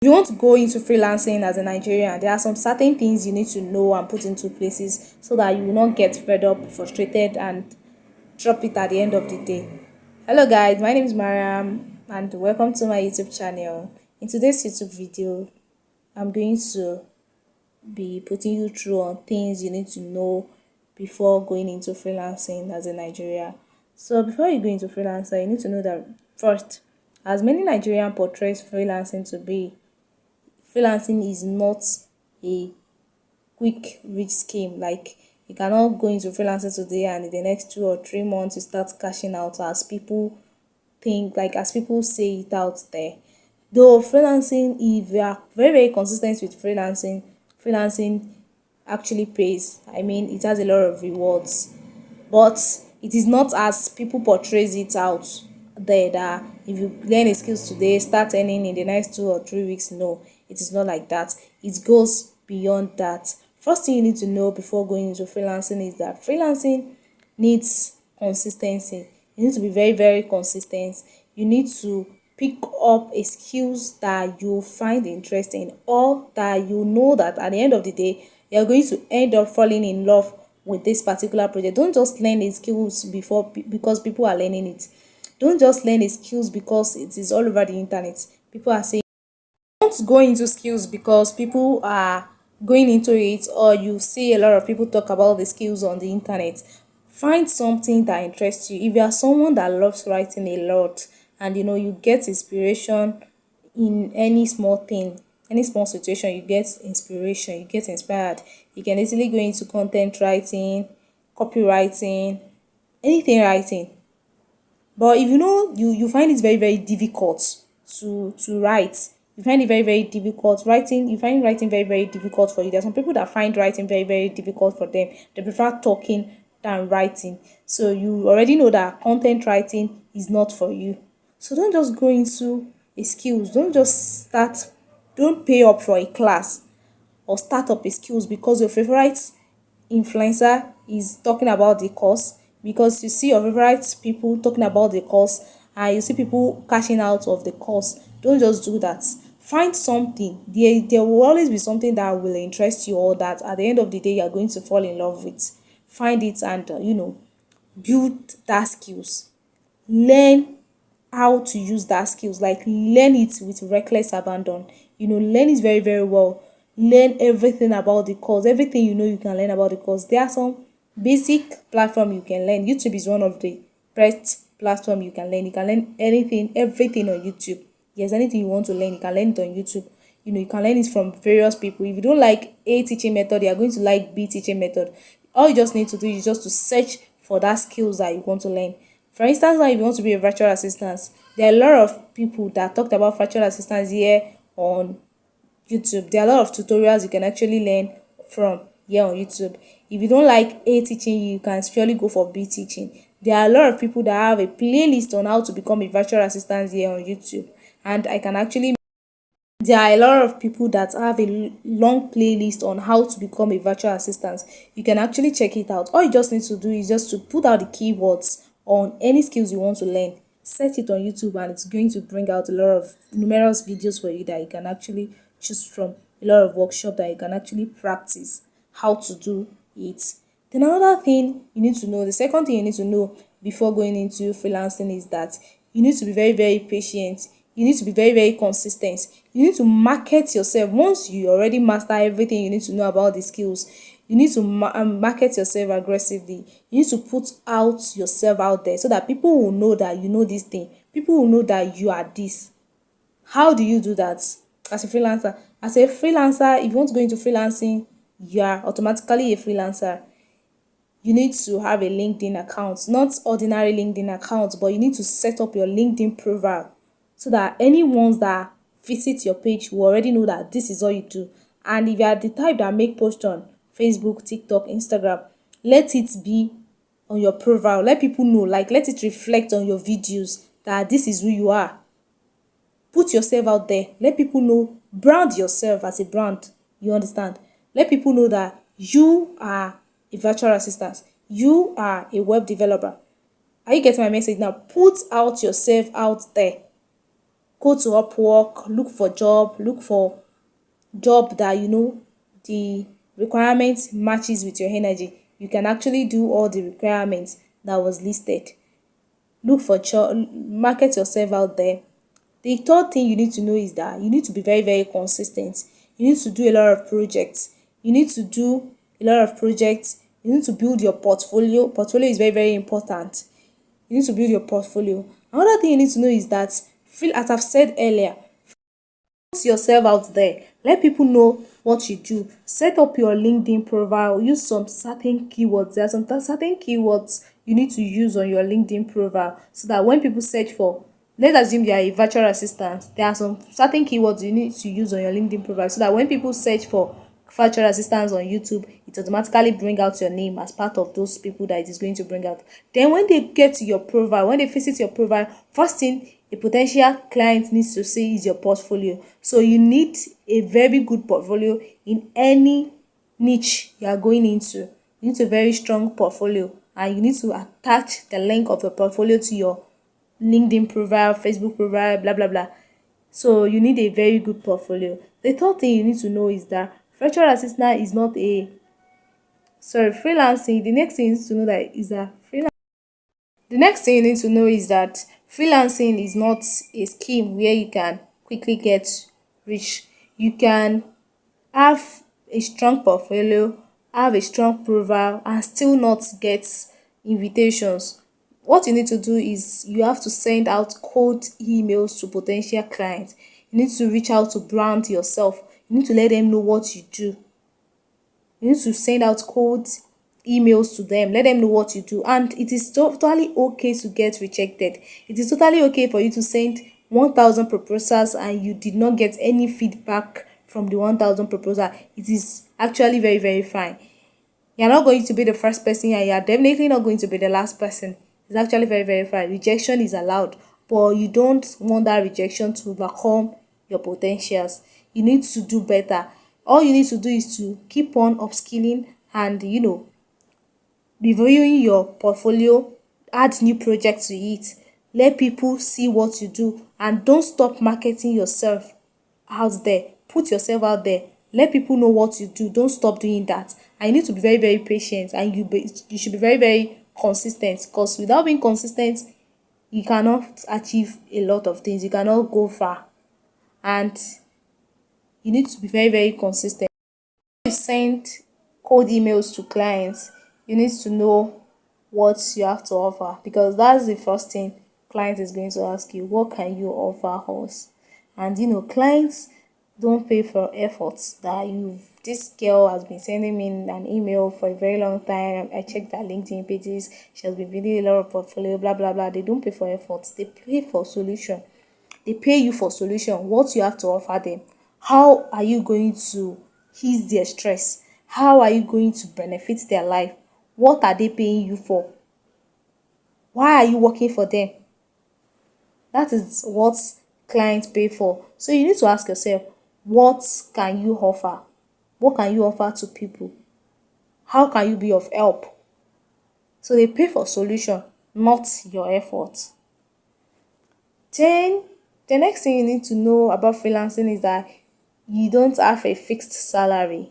If you want to go into freelancing as a Nigerian, there are some certain things you need to know and put into places so that you will not get fed up, frustrated, and drop it at the end of the day. Hello guys, my name is Mariam and welcome to my YouTube channel. In today's YouTube video, I'm going to be putting you through on things you need to know before going into freelancing as a Nigerian. So before you go into freelancing, you need to know that first, as many Nigerian portrays freelancing to be, freelancing is not a quick rich scheme. Like you cannot go into freelancing today and in the next 2 or 3 months you start cashing out as people think, like as people say it out there. Though freelancing, if you are very consistent with freelancing actually pays. I mean, it has a lot of rewards, but it is not as people portrays it out there that if you learn a skills today, start earning in the next 2 or 3 weeks. No, it is not like that. It goes beyond that. First thing you need to know before going into freelancing is that freelancing needs consistency. You need to be very consistent. You need to pick up a skills that you find interesting, or that you know that at the end of the day you're going to end up falling in love with this particular project. Don't just learn a skills because people are learning it. Don't just learn a skills because it is all over the internet. People are saying, don't go into skills because people are going into it, or you see a lot of people talk about the skills on the internet. Find something that interests you. If you are someone that loves writing a lot, and you get inspiration in any small thing, any small situation, you get inspiration, you get inspired, you can easily go into content writing, copywriting, anything writing. But if you find it very difficult to write, you find it very difficult writing, you find writing very difficult for you. There are some people that find writing very difficult for them. They prefer talking than writing. So you already know that content writing is not for you. So don't just go into a skills. Don't pay up for a class or start up a skills because your favorite influencer is talking about the course, because you see your favorite people talking about the course and you see people cashing out of the course. Don't just do that. Find something. There will always be something that will interest you, or that at the end of the day you are going to fall in love with. Find it and build that skills. Learn how to use that skills, like learn it with reckless abandon. Learn it very well. Learn everything about the course, everything you can learn about the course. There are some basic platform you can learn. YouTube is one of the best platform you can learn anything, everything on YouTube. Yes, anything you want to learn, you can learn it on YouTube. You can learn it from various people. If you don't like A teaching method, you are going to like B teaching method. All you just need to do is just to search for that skills that you want to learn. For instance, now if you want to be a virtual assistant, there are a lot of people that talked about virtual assistants here on YouTube. There are a lot of tutorials you can actually learn from here on YouTube. If you don't like A teaching, you can surely go for B teaching. There are a lot of people that have a playlist on how to become a virtual assistant here on YouTube. And I can actually There are a lot of people that have a long playlist on how to become a virtual assistant. You can actually check it out. All you just need to do is just to put out the keywords on any skills you want to learn. Search it on YouTube and it's going to bring out a lot of numerous videos for you that you can actually choose from. A lot of workshop that you can actually practice how to do it. Then another thing you need to know, the second thing you need to know before going into freelancing is that you need to be very patient. You need to be very consistent. You need to market yourself. Once you already master everything you need to know about the skills, you need to market yourself aggressively. You need to put out yourself out there so that people will know that you know this thing. People will know that you are this. How do you do that as a freelancer? As a freelancer, if you want to go into freelancing, you are automatically a freelancer. You need to have a LinkedIn account, not ordinary LinkedIn account, but you need to set up your LinkedIn profile so that anyone that visit your page will already know that this is all you do. And if you are the type that make post on Facebook, TikTok, Instagram, let it be on your profile. Let people know, like let it reflect on your videos that this is who you are. Put yourself out there. Let people know. Brand yourself as a brand. You understand? Let people know that you are a virtual assistant. You are a web developer. Are you getting my message now? Put out yourself out there. Go to Upwork, look for job that the requirements matches with your energy. You can actually do all the requirements that was listed. Look for market yourself out there. The third thing you need to know is that you need to be very, very consistent. You need to do a lot of projects. You need to do a lot of projects. You need to build your portfolio. Portfolio is very, very important. You need to build your portfolio. Another thing you need to know is that, feel as I've said earlier, put yourself out there. Let people know what you do. Set up your LinkedIn profile. Use some certain keywords. There are some certain keywords you need to use on your LinkedIn profile so that when people search for, let's assume you are a virtual assistant, there are some certain keywords you need to use on your LinkedIn profile so that when people search for virtual assistants on YouTube, it automatically bring out your name as part of those people that it is going to bring out. Then when they get to your profile, when they visit your profile, first thing a potential client needs to see is your portfolio. So you need a very good portfolio in any niche you are going into. You need a very strong portfolio, and you need to attach the link of your portfolio to your LinkedIn profile, Facebook profile, blah blah blah. So you need a very good portfolio. The third thing you need to know is that virtual assistant is not a freelancing. The next thing you need to know that is that the next thing you need to know is that freelancing is not a scheme where you can quickly get rich. You can have a strong portfolio, have a strong profile, and still not get invitations. What you need to do is you have to send out cold emails to potential clients. You need to reach out to brand yourself. You need to let them know what you do. You need to send out cold emails to them, let them know what you do. And it is totally okay to get rejected. It is totally okay for you to send 1,000 proposals and you did not get any feedback from the 1,000 proposal. It is actually very, very fine. You're not going to be the first person and you're definitely not going to be the last person. It's actually very, very fine. Rejection is allowed, but you don't want that rejection to overcome your potentials. You need to do better. All you need to do is to keep on upskilling and reviewing your portfolio, add new projects to it, let people see what you do, and don't stop marketing yourself out there. Put yourself out there, let people know what you do. Don't stop doing that. And you need to be very, very patient, and you should be very, very consistent, because without being consistent you cannot achieve a lot of things. You cannot go far, and you need to be very, very consistent. You send cold emails to clients, you need to know what you have to offer, because that's the first thing client is going to ask you. What can you offer us? And clients don't pay for efforts that you this girl has been sending me an email for a very long time. I checked her LinkedIn pages. She has been building a lot of portfolio, blah blah blah. They don't pay for efforts, they pay for solution. They pay you for solution, what you have to offer them. How are you going to ease their stress? How are you going to benefit their life? What are they paying you for? Why are you working for them? That is what clients pay for. So you need to ask yourself, what can you offer? What can you offer to people? How can you be of help? So they pay for solution, not your effort. Then the next thing you need to know about freelancing is that you don't have a fixed salary.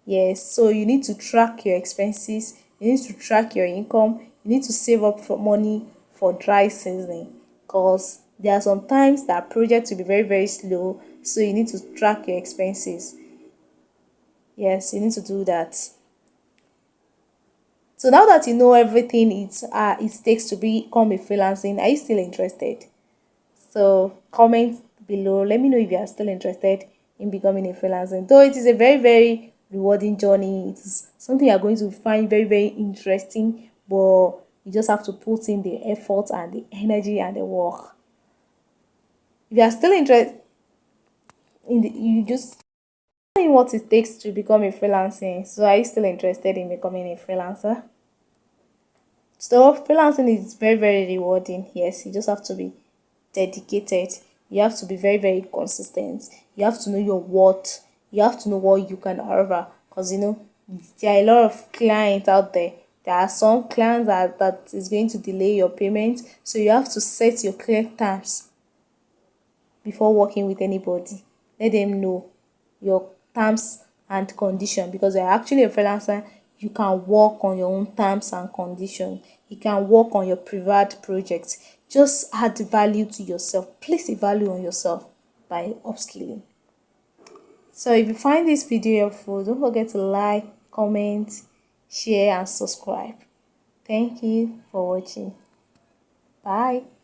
Yes, so you need to track your expenses, you need to track your income, you need to save up for money for dry season, because there are some times that projects will be very, very slow, so you need to track your expenses. Yes, you need to do that. So now that you know everything it takes to become a freelancing, are you still interested? So comment below. Let me know if you are still interested in becoming a freelancer. Though it is a very, very rewarding journey. It is something you are going to find very, very interesting, but you just have to put in the effort and the energy and the work. If you are still interested in you just in what it takes to become a freelancer. So are you still interested in becoming a freelancer? So freelancing is very, very rewarding. Yes, you just have to be dedicated. You have to be very, very consistent. You have to know your worth. You have to know what you can offer, because there are a lot of clients out there. There are some clients that is going to delay your payment, so you have to set your clear terms before working with anybody. Let them know your terms and condition, because you're actually a freelancer. You can work on your own terms and condition. You can work on your private projects. Just add value to yourself. Place a value on yourself by upskilling. So if you find this video helpful, don't forget to like, comment, share and subscribe. Thank you for watching. Bye.